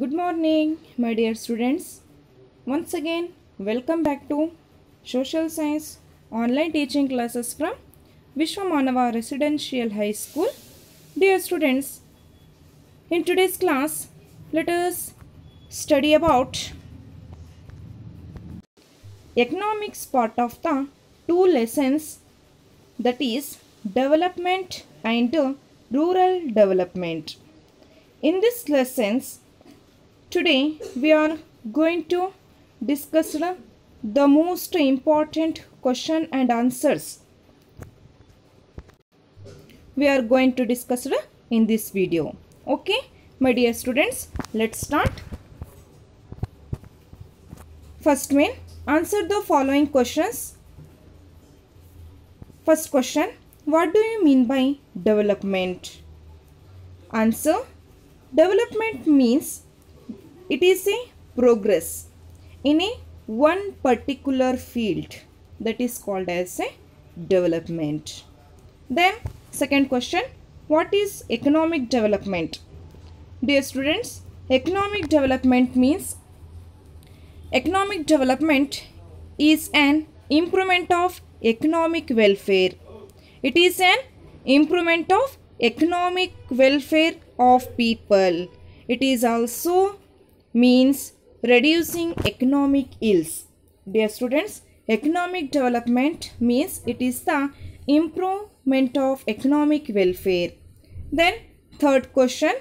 Good morning, my dear students. Once again, welcome back to Social Science online teaching classes from Vishwamanava Residential High School. Dear students, in today's class, let us study about economics part of the two lessons, that is development and rural development. In this lessons, today we are going to discuss the most important question and answers. We are going to discuss in this video. Okay, my dear students, let's start. First main, answer the following questions. First question, what do you mean by development? Answer, development means it is a progress in a one particular field, that is called as a development. Then second question, what is economic development? Dear students, economic development means economic development is an improvement of economic welfare. It is an improvement of economic welfare of people. It is also means reducing economic ills. Dear students, economic development means it is the improvement of economic welfare. Then third question,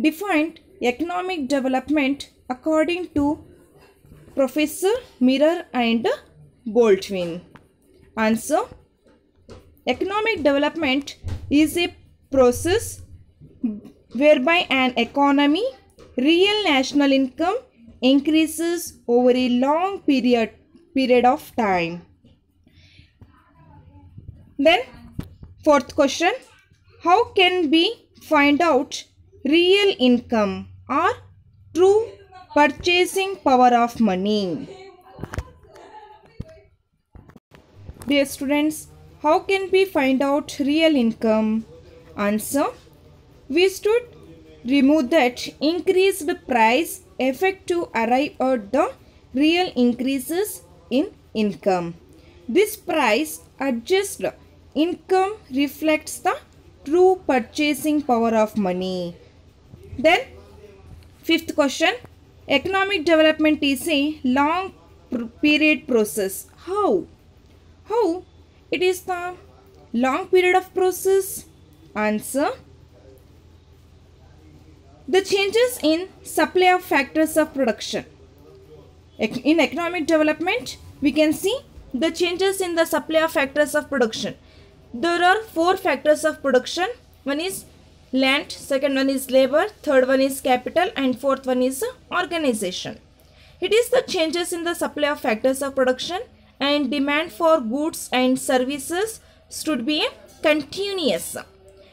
define economic development according to Professor Mirror and Baldwin. Answer, economic development is a process whereby an economy real national income increases over a long period of time. Then fourth question, how can we find out real income or true purchasing power of money? Dear students, how can we find out real income? Answer, we should remove that increased price effect to arrive at the real increases in income. This price adjusted income reflects the true purchasing power of money. Then fifth question, economic development is a long period process. How it is the long period of process? Answer, the changes in supply of factors of production. In economic development, we can see the changes in the supply of factors of production. There are four factors of production. One is land, second one is labor, third one is capital, and fourth one is organization. It is the changes in the supply of factors of production, and demand for goods and services should be continuous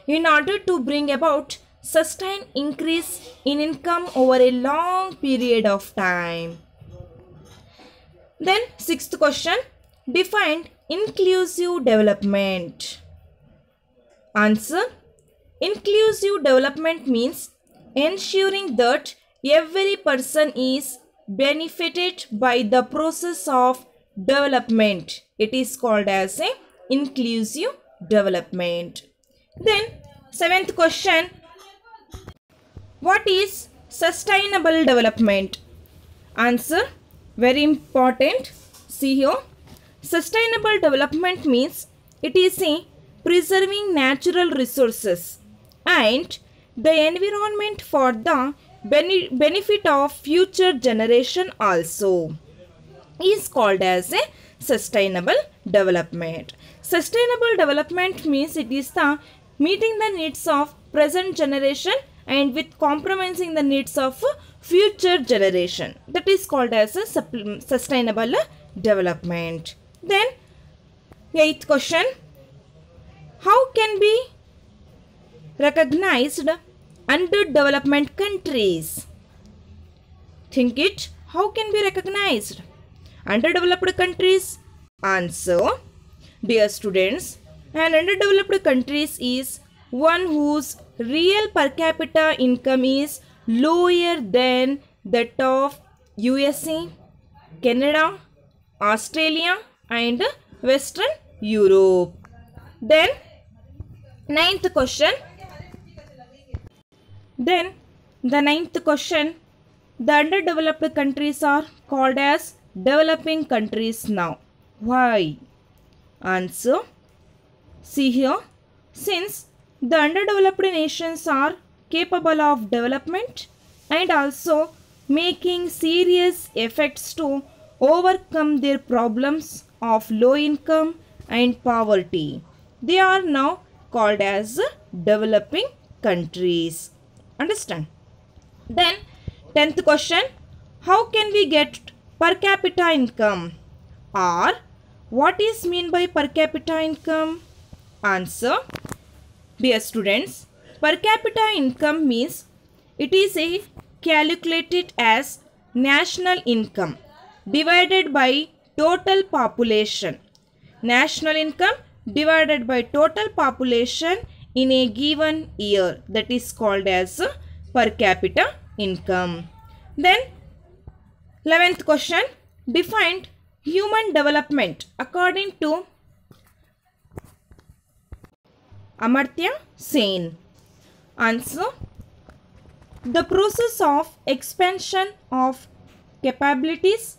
in order to bring about sustained increase in income over a long period of time. Then sixth question, define inclusive development. Answer, inclusive development means ensuring that every person is benefited by the process of development. It is called as a inclusive development. Then seventh question, what is sustainable development? Answer, very important. See here, sustainable development means it is a preserving natural resources and the environment for the benefit of future generation also is called as a sustainable development. Sustainable development means it is the meeting the needs of present generation and with compromising the needs of future generation. That is called as a sustainable development. Then eighth question, how can be recognized underdeveloped countries? Think it, how can be recognized underdeveloped countries? Answer, dear students, an underdeveloped countries is one whose real per capita income is lower than that of USA, Canada, Australia and Western Europe. Then ninth question. The underdeveloped countries are called as developing countries now. Why? Answer. See here. Since the underdeveloped nations are capable of development and also making serious efforts to overcome their problems of low income and poverty, they are now called as developing countries. Understand? Then 10th question. How can we get per capita income? Or what is mean by per capita income? Answer. Dear students, per capita income means it is a calculated as national income divided by total population. National income divided by total population in a given year, that is called as per capita income. Then 11th question. Defined human development according to Amartya Sen. Answer. The process of expansion of capabilities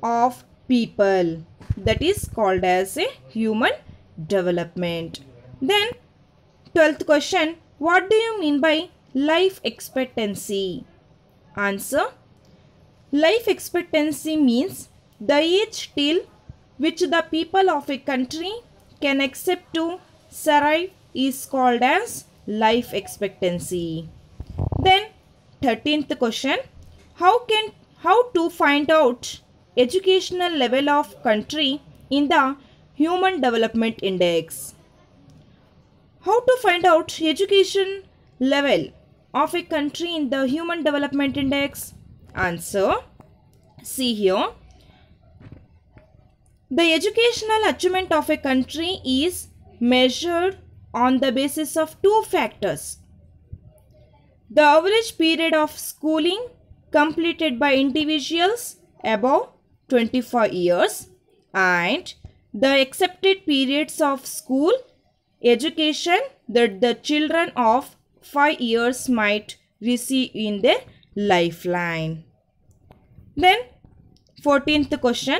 of people, that is called as a human development. Then 12th question. What do you mean by life expectancy? Answer. Life expectancy means the age till which the people of a country can accept to survive is called as life expectancy. Then 13th question. How to find out educational level of country in the Human Development Index? How to find out education level of a country in the Human Development Index? Answer. See here. The educational achievement of a country is measured on the basis of two factors: the average period of schooling completed by individuals above 25 years and the accepted periods of school education that the children of 5 years might receive in their lifeline. Then 14th question.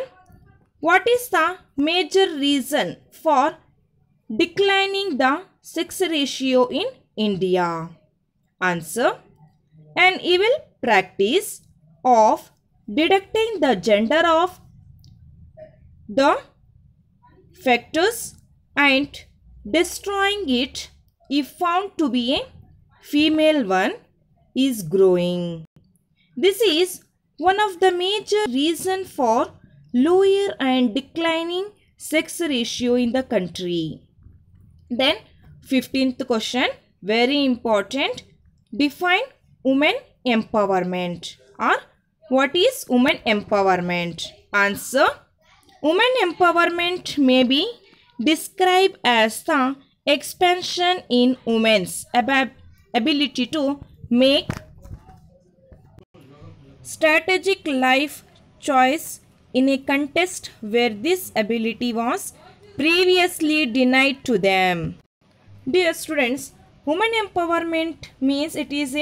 What is the major reason for declining the sex ratio in India? Answer. An evil practice of deducting the gender of the fetus and destroying it if found to be a female one is growing. This is one of the major reasons for lower and declining sex ratio in the country. Then 15th question, very important. Define women empowerment, or what is women empowerment? Answer. Women empowerment may be described as the expansion in women's ability to make strategic life choice in a context where this ability was previously denied to them. Dear students, women empowerment means it is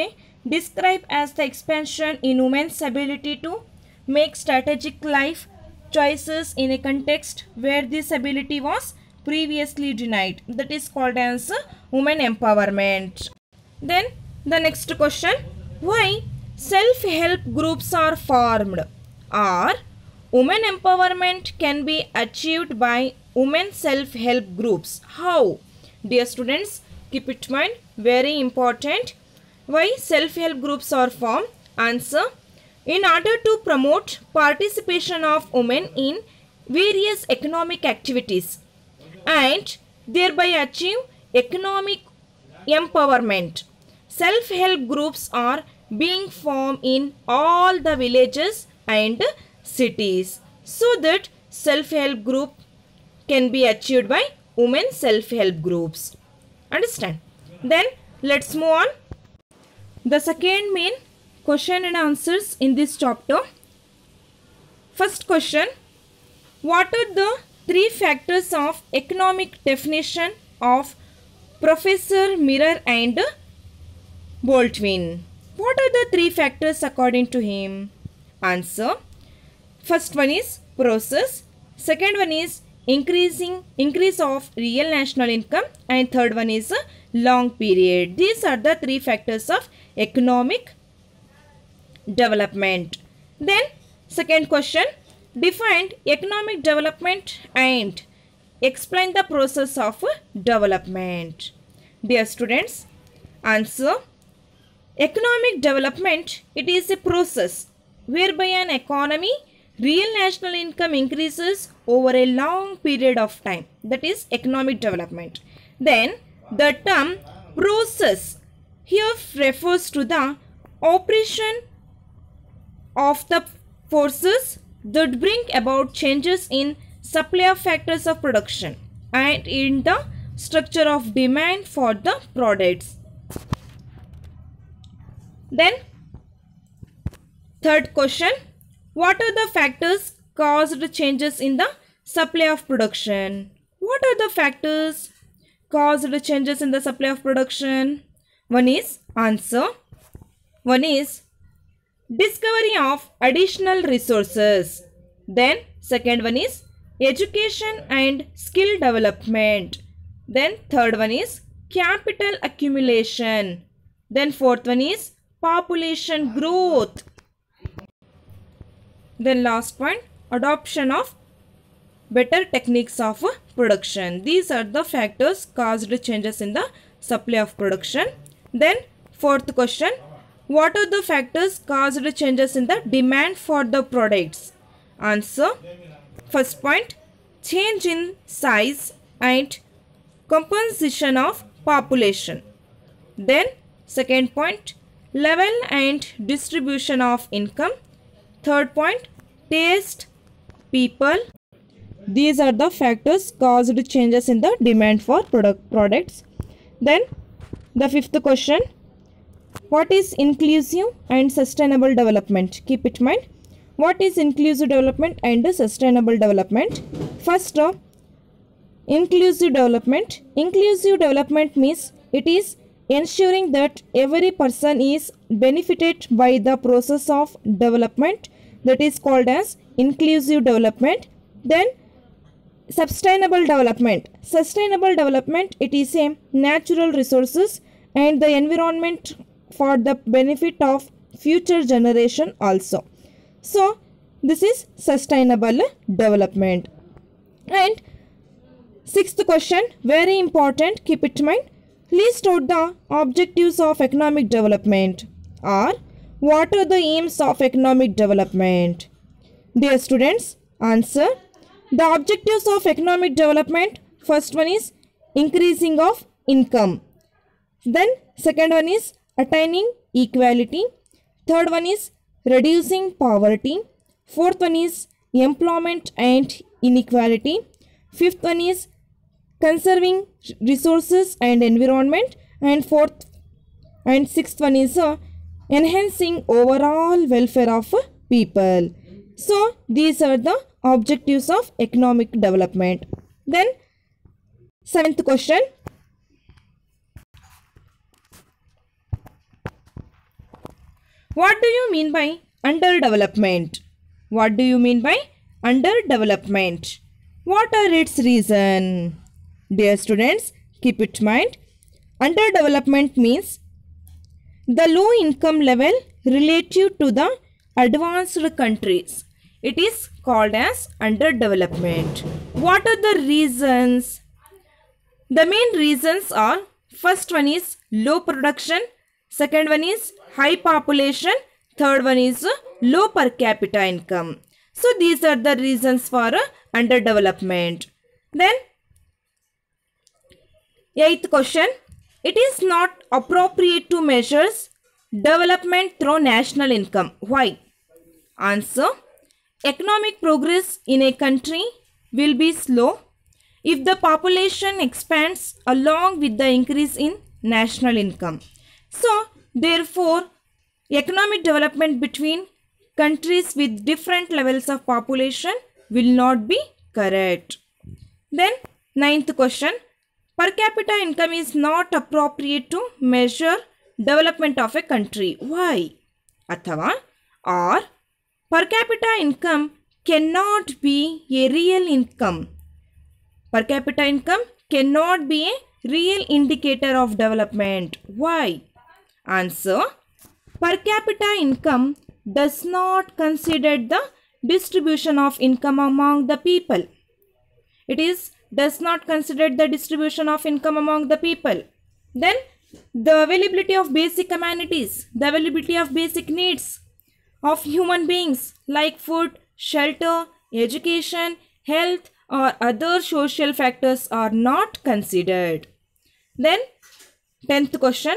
described as the expansion in women's ability to make strategic life choices in a context where this ability was previously denied. That is called as women empowerment. Then the next question, why self-help groups are formed? Or women empowerment can be achieved by women self-help groups. How? Dear students, keep it in mind, very important. Why self-help groups are formed? Answer. In order to promote participation of women in various economic activities and thereby achieve economic empowerment, self-help groups are being formed in all the villages and cities so that self-help group can be achieved by women self-help groups. Understand? Then let's move on. The second main question and answers in this chapter. First question, what are the three factors of economic definition of Professor Mirror and Baldwin? What are the three factors according to him? Answer. First one is process. Second one is increase of real national income, and third one is long period. These are the three factors of economic development. Then second question, define economic development and explain the process of development. Dear students, answer. Economic development, it is a process whereby an economy real national income increases over a long period of time. That is economic development. Then the term process here refers to the operation of the forces that bring about changes in supply of factors of production and in the structure of demand for the products. Then third question, what are the factors caused changes in the supply of production? What are the factors caused changes in the supply of production? One is answer. One is discovery of additional resources. Then second one is education and skill development. Then third one is capital accumulation. Then fourth one is population growth. Then last point, adoption of better techniques of production. These are the factors caused changes in the supply of production. Then fourth question, what are the factors caused changes in the demand for the products? Answer. First point, change in size and composition of population. Then second point, level and distribution of income. Third point, taste, people. These are the factors caused changes in the demand for products. Then the fifth question, what is inclusive and sustainable development? Keep it in mind. What is inclusive development and sustainable development? First, inclusive development. Inclusive development means it is ensuring that every person is benefited by the process of development, that is called as inclusive development. Then sustainable development. Sustainable development, it is a natural resources and the environment for the benefit of future generation also. So this is sustainable development. And sixth question, very important, keep it in mind. List out the objectives of economic development, or what are the aims of economic development? Dear students, answer. The objectives of economic development, first one is increasing of income. Then second one is attaining equality. Third one is reducing poverty. Fourth one is employment and inequality. Fifth one is conserving resources and environment. And fourth and sixth one is enhancing overall welfare of people. So these are the objectives of economic development. Then seventh question, what do you mean by underdevelopment? What do you mean by underdevelopment? What are its reasons? Dear students, keep it in mind. Underdevelopment means the low income level relative to the advanced countries. It is called as underdevelopment. What are the reasons? The main reasons are, first one is low production, second one is high population, third one is low per capita income. So these are the reasons for underdevelopment. Then eighth question, it is not appropriate to measure development through national income. Why? Answer. Economic progress in a country will be slow if the population expands along with the increase in national income. So Therefore, economic development between countries with different levels of population will not be correct. Then, ninth question. Per capita income is not appropriate to measure development of a country. Why? Athava, or per capita income cannot be a real income. Per capita income cannot be a real indicator of development. Why? Answer. Per capita income does not consider the distribution of income among the people. It does not consider the distribution of income among the people. Then the availability of basic amenities, the availability of basic needs of human beings like food, shelter, education, health or other social factors are not considered. Then 10th question.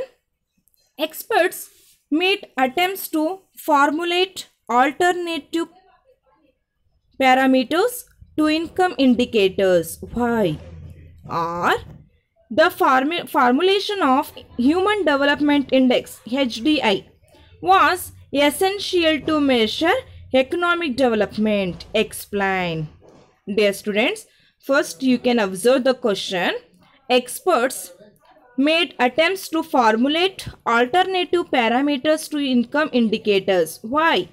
Experts made attempts to formulate alternative parameters to income indicators. Why? Or the formulation of Human Development Index HDI was essential to measure economic development. Explain. Dear students, first you can observe the question. Experts made attempts to formulate alternative parameters to income indicators. Why?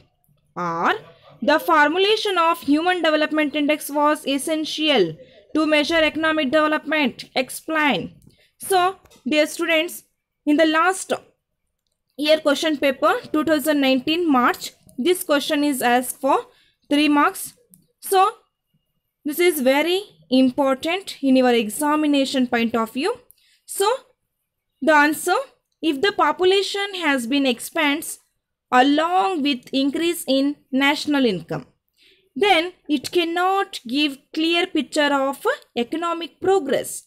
Or the formulation of Human Development Index was essential to measure economic development. Explain. So, dear students, in the last year question paper 2019 March, this question is asked for 3 marks. So, this is very important in your examination point of view. So, the answer, if the population has been expands along with increase in national income, then it cannot give clear picture of economic progress.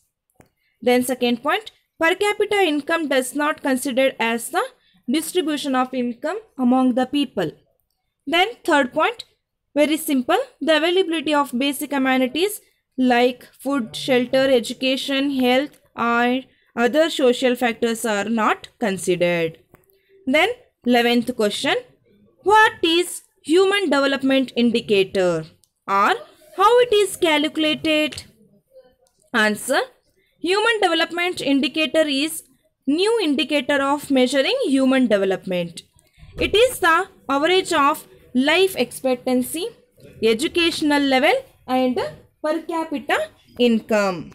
Then second point, per capita income does not consider as the distribution of income among the people. Then third point, very simple, the availability of basic amenities like food, shelter, education, health and other social factors are not considered. Then 11th question, what is Human Development Indicator or how it is calculated? Answer, Human Development Indicator is new indicator of measuring human development. It is the average of life expectancy, educational level and per capita income.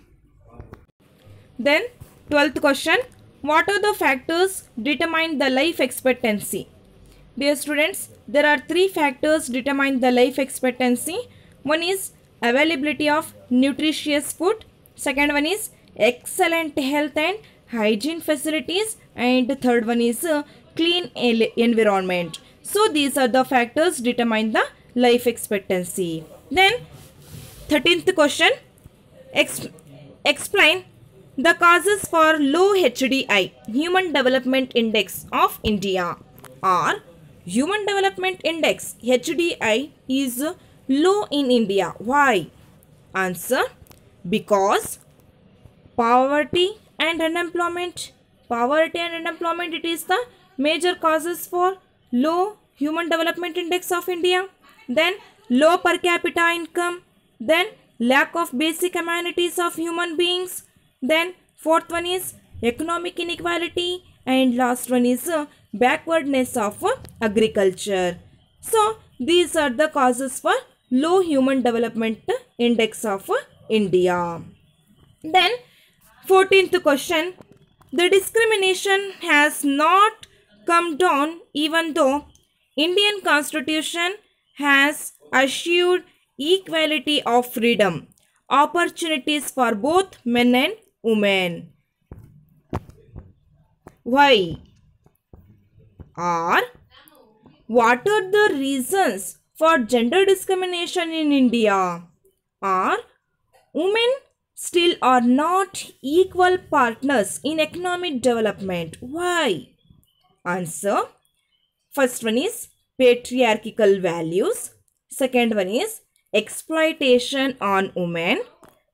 Then 12th question, what are the factors determine the life expectancy? Dear students, there are 3 factors determine the life expectancy. One is availability of nutritious food. Second one is excellent health and hygiene facilities. And the third one is clean environment. So these are the factors determine the life expectancy. Then 13th question, explain the causes for low HDI, Human Development Index of India, or Human Development Index HDI is low in India. Why? Answer, because poverty and unemployment. Poverty and unemployment, it is the major causes for low Human Development Index of India. Then low per capita income. Then lack of basic amenities of human beings. Then fourth one is economic inequality and last one is backwardness of agriculture. So these are the causes for low Human Development Index of India. Then 14th question, the discrimination has not come down even though Indian Constitution has assured equality of freedom, opportunities for both men and women. Why? Or what are the reasons for gender discrimination in India? Or women still are not equal partners in economic development. Why? Answer, first one is patriarchal values. Second one is exploitation on women.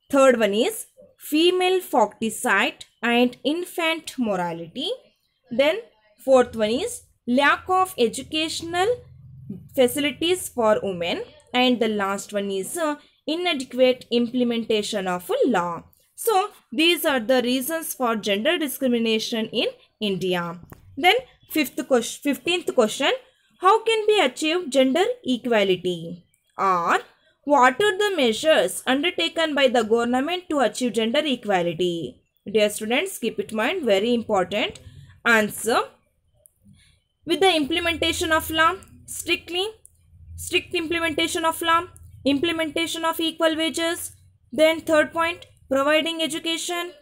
Third one is female foeticide and infant morality. Then Fourth one is lack of educational facilities for women. And the last one is inadequate implementation of a law. So these are the reasons for gender discrimination in India. Then 15th question, how can we achieve gender equality? Or what are the measures undertaken by the government to achieve gender equality? Dear students, keep it in mind, very important. Answer: with the implementation of law, strict implementation of law, implementation of equal wages. Then third point, providing education.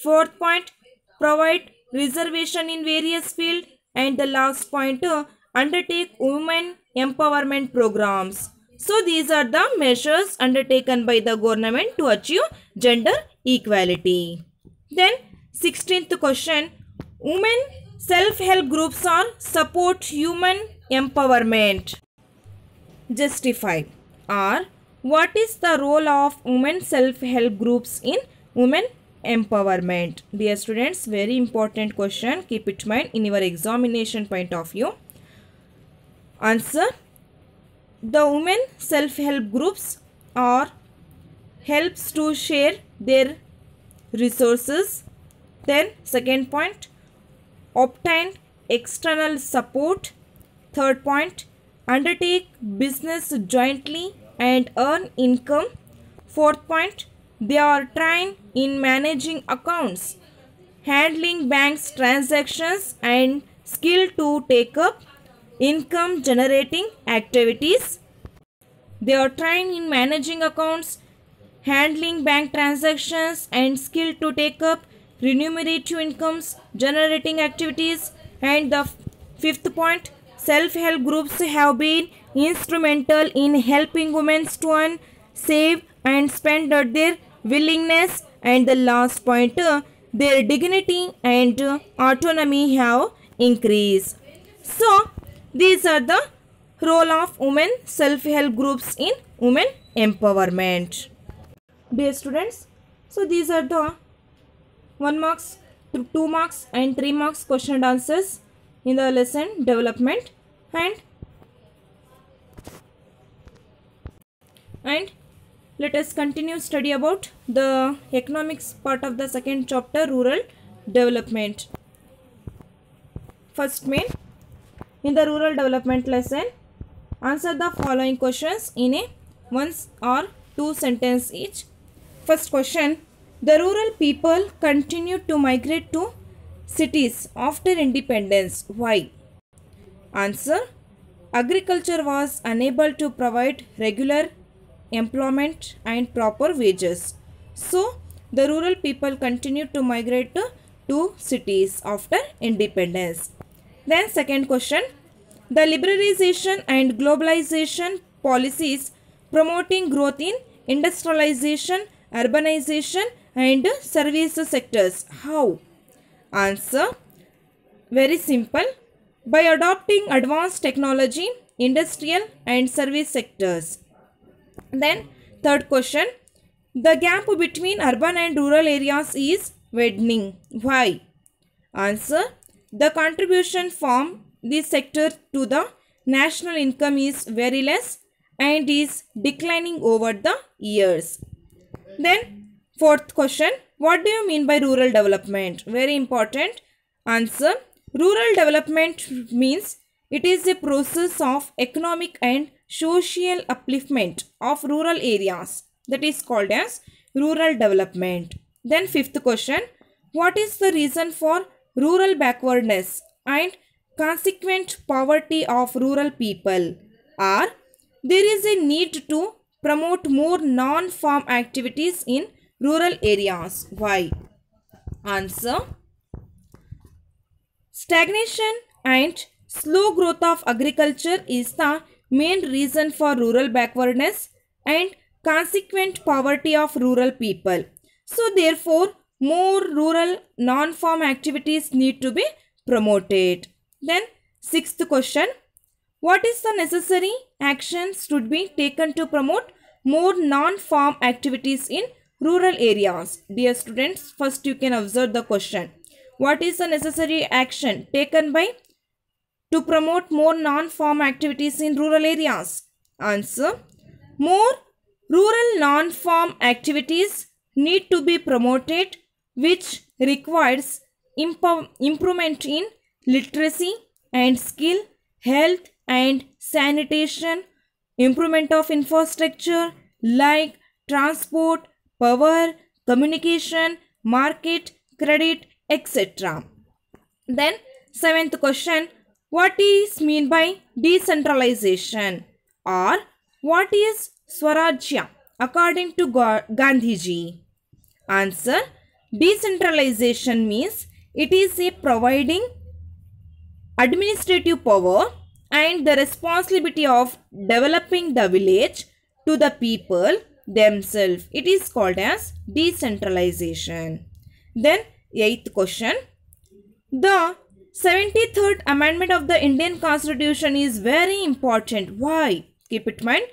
Fourth point, provide reservation in various fields. And the last point, undertake women empowerment programs. So these are the measures undertaken by the government to achieve gender equality. Then 16th question, women self-help groups are support human empowerment. Justify. Or what is the role of women self-help groups in women empowerment? Dear students, very important question. Keep it in mind in your examination point of view. Answer: the women self-help groups are helps to share their resources. Then second point, obtain external support. Third point, undertake business jointly and earn income. Fourth point, they are trained in managing accounts, handling banks transactions and skill to take up income generating activities. They are trained in managing accounts, handling bank transactions and skill to take up remunerative incomes generating activities. And the fifth point, self-help groups have been instrumental in helping women to earn, save and spend at their willingness. And the last point, their dignity and autonomy have increased. So these are the role of women self-help groups in women empowerment. Dear students, so these are the 1 marks, 2 marks and 3 marks question and answers in the lesson development. And let us continue study about the economics part of the second chapter, rural development. First main, in the rural development lesson, answer the following questions in a 1 or 2 sentence each. First question, the rural people continued to migrate to cities after independence. Why? Answer, agriculture was unable to provide regular employment and proper wages. So the rural people continued to migrate to cities after independence. Then second question, the liberalization and globalization policies promoting growth in industrialization, urbanization and service sectors. How? Answer, very simple, by adopting advanced technology, industrial and service sectors. Then third question, the gap between urban and rural areas is widening. Why? Answer, the contribution from this sector to the national income is very less and is declining over the years. Then fourth question, what do you mean by rural development? Very important. Answer, rural development means it is a process of economic and social upliftment of rural areas, that is called as rural development. Then fifth question, what is the reason for rural backwardness and consequent poverty of rural people? Or there is a need to promote more non-farm activities in rural areas. Why? Answer, stagnation and slow growth of agriculture is the main reason for rural backwardness and consequent poverty of rural people. So therefore, more rural non-farm activities need to be promoted. Then sixth question, what is the necessary actions should be taken to promote more non-farm activities in rural areas? Dear students, first you can observe the question. What is the necessary action taken by to promote more non-farm activities in rural areas? Answer. More rural non-farm activities need to be promoted, which requires improvement in literacy and skill, health and sanitation, improvement of infrastructure like transport, power, communication, market, credit, etc. Then seventh question, what is mean by decentralization, or what is Swarajya according to Gandhiji? Answer. Decentralization means it is a providing administrative power and the responsibility of developing the village to the people themselves. It is called as decentralization. Then eighth question. The 73rd Amendment of the Indian Constitution is very important. Why? Keep it in mind.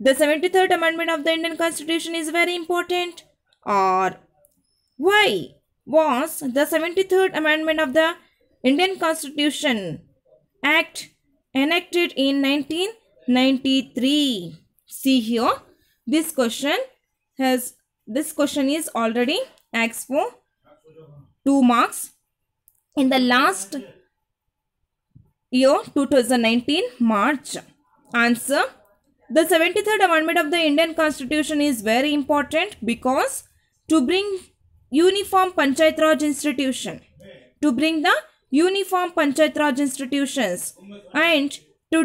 The 73rd Amendment of the Indian Constitution is very important. Or why was the 73rd Amendment of the Indian Constitution Act enacted in 1993? See here, this question is already asked for 2 marks in the last year 2019 March. Answer. The 73rd Amendment of the Indian Constitution is very important because to bring uniform Panchayat Raj institution, to bring the uniform Panchayat Raj institutions and to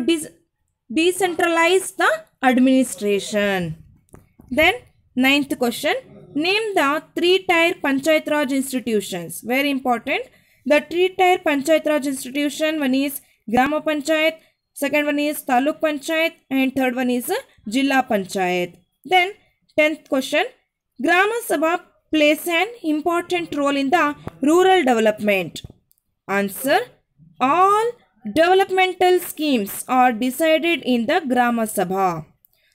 decentralize the administration. Then ninth question, name the 3-tier Panchayat Raj institutions. Very important. The 3-tier Panchayat Raj institution, one is Grama Panchayat, second one is Taluk Panchayat and third one is Jilla Panchayat. Then 10th question, Grama Sabha plays an important role in the rural development. Answer. All developmental schemes are decided in the Grama Sabha.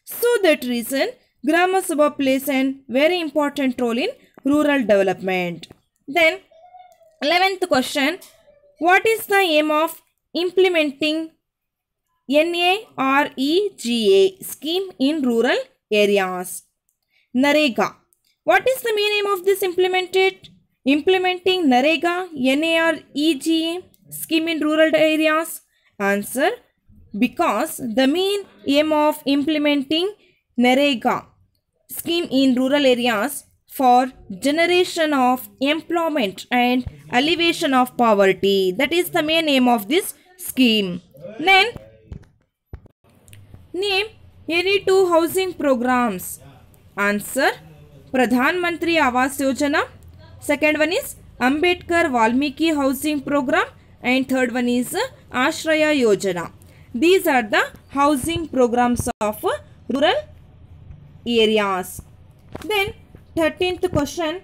So that reason Grama Sabha plays an very important role in rural development. Then 11th question, what is the aim of implementing NAREGA scheme in rural areas? NAREGA. What is the main aim of this implementing NAREGA scheme in rural areas? Answer. Because the main aim of implementing NAREGA scheme in rural areas for generation of employment and alleviation of poverty. That is the main aim of this scheme. Then name any 2 housing programs. Answer. Pradhan Mantri Awas Yojana. Second one is Ambedkar Valmiki Housing Program and third one is Ashraya Yojana. These are the housing programs of rural areas. Then 13th question,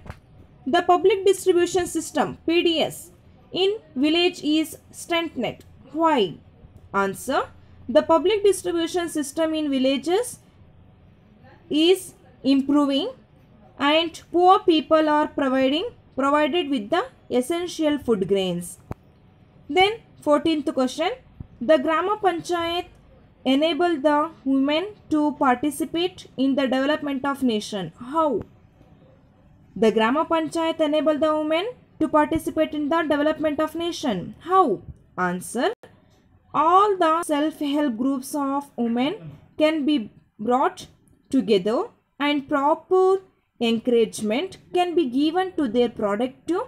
the public distribution system PDS in village is strengthened. Why? Answer. The public distribution system in villages is improving and poor people are provided with the essential food grains. Then 14th question, the Grama Panchayat enable the women to participate in the development of nation. How? The Grama Panchayat enable the women to participate in the development of nation. How? Answer. All the self-help groups of women can be brought together and proper encouragement can be given to their productive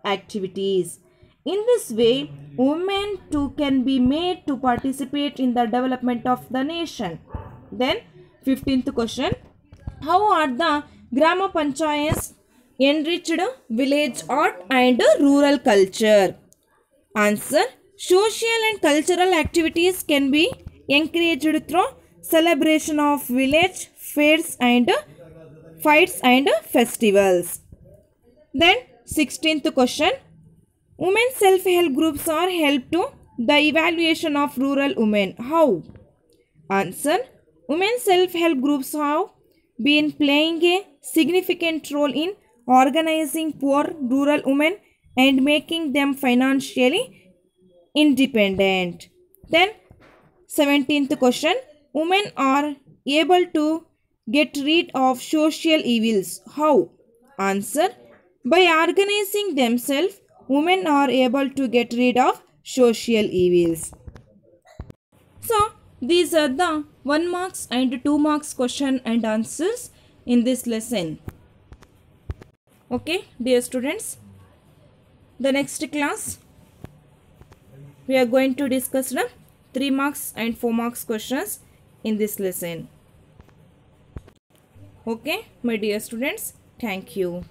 activities. In this way, women too can be made to participate in the development of the nation. Then 15th question, how are the Grama Panchayats enriched village art and rural culture? Answer. Social and cultural activities can be encouraged through celebration of village fairs and fights and festivals. Then 16th question, women self-help groups are help to the evaluation of rural women. How? Answer. Women self-help groups have been playing a significant role in organizing poor rural women and making them financially independent. Then 17th question, women are able to get rid of social evils. How? Answer, by organizing themselves, women are able to get rid of social evils. So these are the 1 marks and 2 marks question and answers in this lesson. Okay, dear students, the next class we are going to discuss the 3 marks and 4 marks questions in this lesson. Okay, my dear students, thank you.